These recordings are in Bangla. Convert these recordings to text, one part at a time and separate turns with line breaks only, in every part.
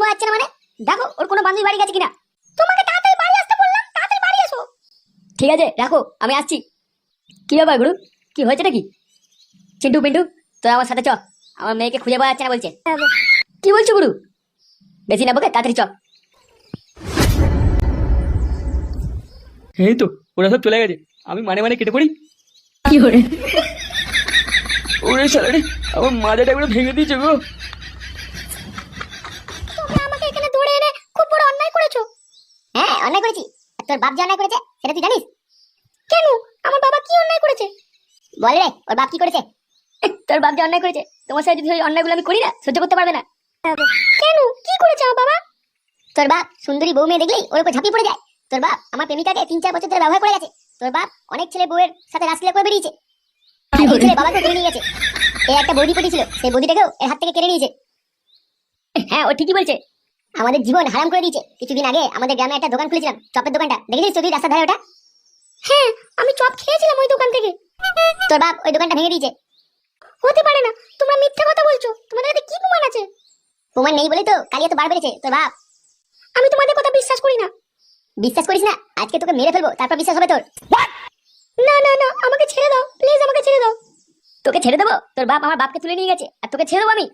পাওয়া যাচ্ছে না মানে? দেখো ওর কোনো বান্ধবী বাড়ি গেছে কিনা। তোমাকে তাড়াতাড়ি বাড়ি আসতে বললাম, তাড়াতাড়ি বাড়ি এসো। ঠিক আছে রাখো, আমি আসছি। কি ব্যাপার গুরু, কি হয়েছে নাকি? চিন্টু পিন্টু, তোরা আমার সাথে চ, আমার মেয়েকে খুঁজে পাওয়া যাচ্ছে না বলছে। কি বলছো গুরু? বেশি না বকে তাড়াতাড়ি চ।
এই তো ওরা সব চলে গেছে, আমি মানে মানে কেটে পড়ি।
কি করে?
ওরে শালারে, আমার মাথাটা পুরো ভেঙে দিয়েছে গো।
তোমরা আমাকে এখানে ধরে এনে খুব বড় অন্যায় করেছো। হ্যাঁ অন্যায় করেছি। আর তোর বাপ যে অন্যায় করেছে সেটা তুই জানিস? কেন? আমার বাবা কি অন্যায় করেছে? বল রে, ওর বাপ কি করেছে? তোর বাপ যে অন্যায় করেছে, তোমার সাথে যদি ওই অন্যায়গুলো আমি করি না, সহ্য করতে পারবে না। কেন, কি করেছে আমার বাবা? তোর বাপ সুন্দরী বউ মেয়ে দেখলেই ওর উপর ঝাঁপিয়ে পড়ে যায়। তোর বাপ আমার প্রেমিকাকে 3-4 বছর ধরে ব্যবহার করে গেছে। তোর বাপ অনেক ছেলে বউয়ের সাথে রাসলীলা করে বেরিয়েছে। আর এই ছেলে বাবাকে কেড়ে নিয়ে গেছে। এই একটা বৌদি পটি ছিল, সেই বৌদিটাকেও এর হাত থেকে কেড়ে নিয়েছে। হ্যাঁ ও ঠিকই বলছে, আমাদের জীবন হারাম করে দিয়েছে। কিছুদিন আগে আমাদের গ্রামে একটা দোকান খুলেছিলাম, চপের দোকানটা দেখেছিস তুই রাস্তার ধারে ওটা? হ্যাঁ আমি চপ খেয়েছিলাম ওই দোকান থেকে। তোর বাপ ওই দোকানটা ভেঙে দিয়েছে। হতে পারে না, তোমরা মিথ্যা কথা বলছো। তোমাদের কাছে কি প্রমাণ আছে? প্রমাণ নেই বলেই তো কালি এত বার বেড়েছে তোর বাপ। আমি তোমাদের কথা বিশ্বাস করি না। বিশ্বাস করিস না? আজকে তোকে মেরে ফেলবো, তারপর বিশ্বাস হবে তোর। না না না, আমাকে ছেড়ে দাও প্লিজ, আমাকে ছেড়ে দাও। তোকে ছেড়ে দেবো? তোর বাপ আমার বাপকে তুলে নিয়ে গেছে, আর তোকে ছেড়ে দেবো আমি?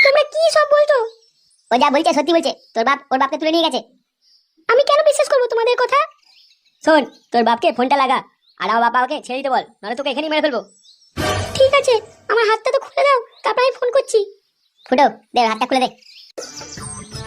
তোমরা কি সব বলছো? ও যা বলছে সত্যি বলছে, তোর বাপ ওর বাপকে তুলে নিয়ে গেছে। আমি কেন বিশ্বাস করবো তোমাদের কথা? শোন, তোর বাপকে ফোনটা লাগা, আর আমার বাবাকে ছেড়ে দিতে বল, নাহলে তোকে এখানেই মেরে ফেলবো। ঠিক আছে, আমার হাতটা তো খুলে দাও, তারপর আমি ফোন করছি। ফুটো দে, হাতটা খুলে দে।